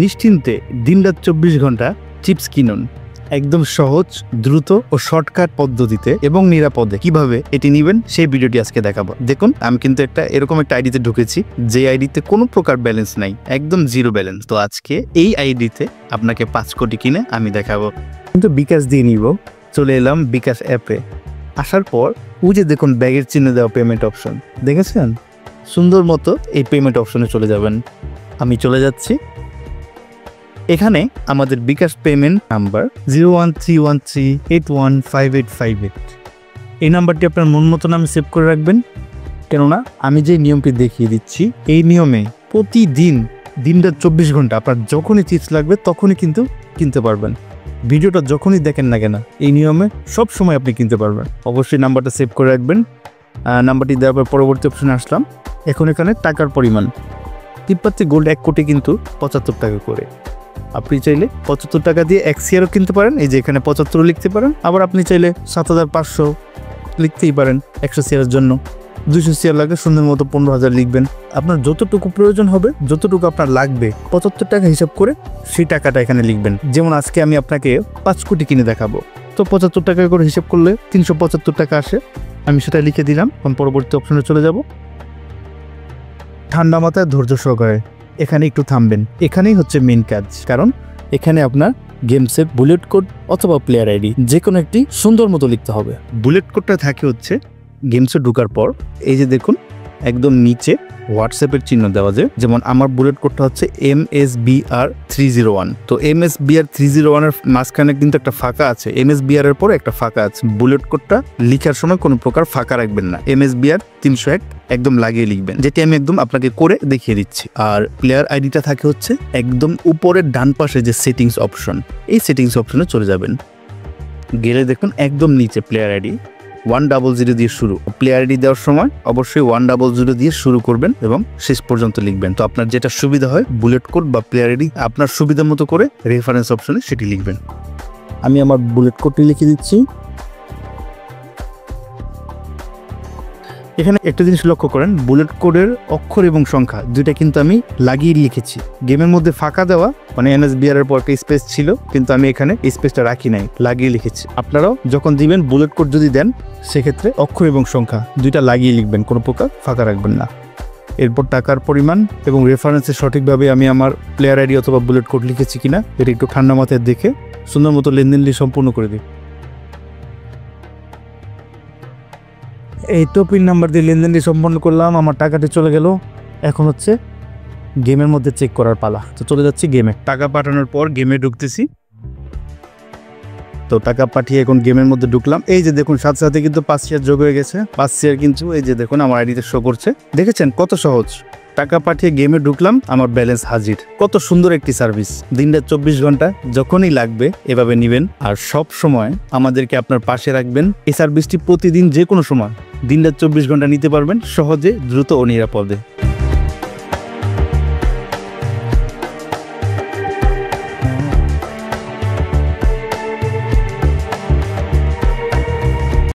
নিশ্চিন্তে দিনরাত 24 ঘন্টা চিপস কিনুন একদম সহজ, দ্রুত ও শর্টকাট পদ্ধতিতে এবং নিরাপদে। কিভাবে এটি নেবেন সেই ভিডিওটি আজকে দেখাবো। দেখুন, আমি কিন্তু এরকম একটা আইডিতে ঢুকেছি, যে আইডিতে কোনো প্রকার ব্যালেন্স নাই, একদম জিরো ব্যালেন্স। তো আজকে এই আইডিতে আপনাকে 5 কোটি কিনে আমি দেখাবো। কিন্তু বিকাশ দিয়ে নিব। চলে এলাম বিকাশ অ্যাপে। আসার পর ওই যে দেখুন ব্যাগের চিহ্ন দেওয়া পেমেন্ট অপশন দেখেছেন, সুন্দর মতো এই পেমেন্ট অপশনে চলে যাবেন। আমি চলে যাচ্ছি। এখানে আমাদের বিকাশ পেমেন্ট নাম্বার 01313815858। এই নাম্বারটি আপনার মন মতো নামে সেভ করে রাখবেন, কেননা আমি যে নিয়মটি দেখিয়ে দিচ্ছি এই নিয়মে প্রতিদিন দিনরাত 24 ঘন্টা আপনার যখনই চিপস লাগবে তখনই কিন্তু কিনতে পারবেন। ভিডিওটা যখনই দেখেন না কেন এই নিয়মে সব সময় আপনি কিনতে পারবেন। অবশ্যই নাম্বারটা সেভ করে রাখবেন। নাম্বারটি দেওয়ার পর পরবর্তী অপশনে আসলাম। এখন এখানে টাকার পরিমাণ তিপ্পাত্তি গোল্ড 1 কোটি কিন্তু 75 টাকা করে। আপনি চাইলে 75 টাকা দিয়ে 1 শেয়ারও কিনতে পারেন, এই যে এখানে 75 লিখতে পারেন। আবার আপনি চাইলে 7500 লিখতেই পারেন 100 শেয়ারের জন্য। 200 শেয়ার লাগলে সুন্দর মতো 15,000 লিখবেন। আপনার যতটুকু প্রয়োজন হবে, যতটুকু আপনার লাগবে 75 টাকা হিসাব করে সেই টাকাটা এখানে লিখবেন। যেমন আজকে আমি আপনাকে 5 কোটি কিনে দেখাবো, তো 75 টাকা করে হিসাব করলে 375 টাকা আসে। আমি সেটা লিখে দিলাম। এখন পরবর্তী অপশনে চলে যাব। ঠান্ডা মাথায় ধৈর্য সহকারে এখানে একটু থামবেন। এখানেই হচ্ছে মেইন কাজ, কারণ এখানে আপনার গেমসের বুলেট কোড অথবা প্লেয়ার আইডি যে কোনো একটি সুন্দর মতো লিখতে হবে। বুলেট কোডটা থাকে হচ্ছে গেমসে ঢোকার পর এই যে দেখুন একদম নিচে হোয়াটসঅ্যাপের চিহ্ন দেওয়া যায়। যেমন আমার বুলেট কোডটা হচ্ছে MSBR301। তো MSBR301 এর মাঝখানে কিন্তু একটা ফাঁকা আছে, MSBR এর পরে একটা ফাঁকা আছে। বুলেট কোডটা লিখার সময় কোনো প্রকার ফাঁকা রাখবেন না, MSBR301 একদম লাগিয়ে লিখবেন, যেটি আমি একদম আপনাকে করে দেখিয়ে দিচ্ছি। আর প্লেয়ার আইডিটা থাকে হচ্ছে একদম উপরের ডান পাশে যে সেটিংস অপশন, এই সেটিংস অপশনে চলে যাবেন। গেলে দেখুন একদম নিচে প্লেয়ার আইডি 100 দিয়ে শুরু। প্লেয়ার আইডি দেওয়ার সময় অবশ্যই 100 দিয়ে শুরু করবেন এবং শেষ পর্যন্ত লিখবেন। তো আপনার যেটা সুবিধা হয় বুলেট কোড বা প্লেয়ার আইডি আপনার সুবিধা মতো করে রেফারেন্স অপশনে সেটি লিখবেন। আমি আমার বুলেট কোডটি লিখে দিচ্ছি। এখানে একটা জিনিস লক্ষ্য করেন, বুলেট কোডের অক্ষর এবং সংখ্যা দুইটা কিন্তু আমি লাগিয়ে লিখেছি। গেমের মধ্যে ফাঁকা দেওয়া মানে MSBR এর পর একটা স্পেস ছিল, কিন্তু আমি এখানে স্পেসটা রাখি নাই, লাগিয়ে লিখেছি। আপনারাও যখন দিবেন বুলেট কোড যদি দেন সেক্ষেত্রে অক্ষর এবং সংখ্যা দুইটা লাগিয়ে লিখবেন, কোনো প্রকার ফাঁকা রাখবেন না। এরপর টাকার পরিমাণ এবং রেফারেন্সে সঠিকভাবে আমি আমার প্লেয়ার আইডি অথবা বুলেট কোড লিখেছি কিনা এটা একটু ঠান্ডা মাথায় দেখে সুন্দর মতো লেনদেনটি সম্পূর্ণ করে দিই। এই তো পিন নাম্বার দিয়ে লেনদেনটি সম্পন্ন করলাম, আমার টাকাটি চলে গেল। এখন হচ্ছে গেমের মধ্যে চেক করার পালা। তো চলে যাচ্ছি গেমে। টাকা পাঠানোর পর গেমে ঢুকতেছি। তো টাকা পাঠিয়ে এখন গেমের মধ্যে ঢুকলাম। এই যে দেখুন সাথে সাথে কিন্তু 5 শেয়ার যোগ হয়ে গেছে। 5 শেয়ার কিন্তু এই যে দেখুন আমার আইডিতে শো করছে। দেখেছেন কত সহজ। টাকা পাঠিয়ে গেমে ঢুকলাম, আমার ব্যালেন্স হাজির। কত সুন্দর একটি সার্ভিস। দিনরাত 24 ঘন্টা যখনই লাগবে এভাবে নেবেন, আর সব সময় আমাদেরকে আপনার পাশে রাখবেন। এই সার্ভিসটি প্রতিদিন যে কোনো সময় দিনরাত 24 ঘন্টা নিতে পারবেন সহজে, দ্রুত ও নিরাপদে।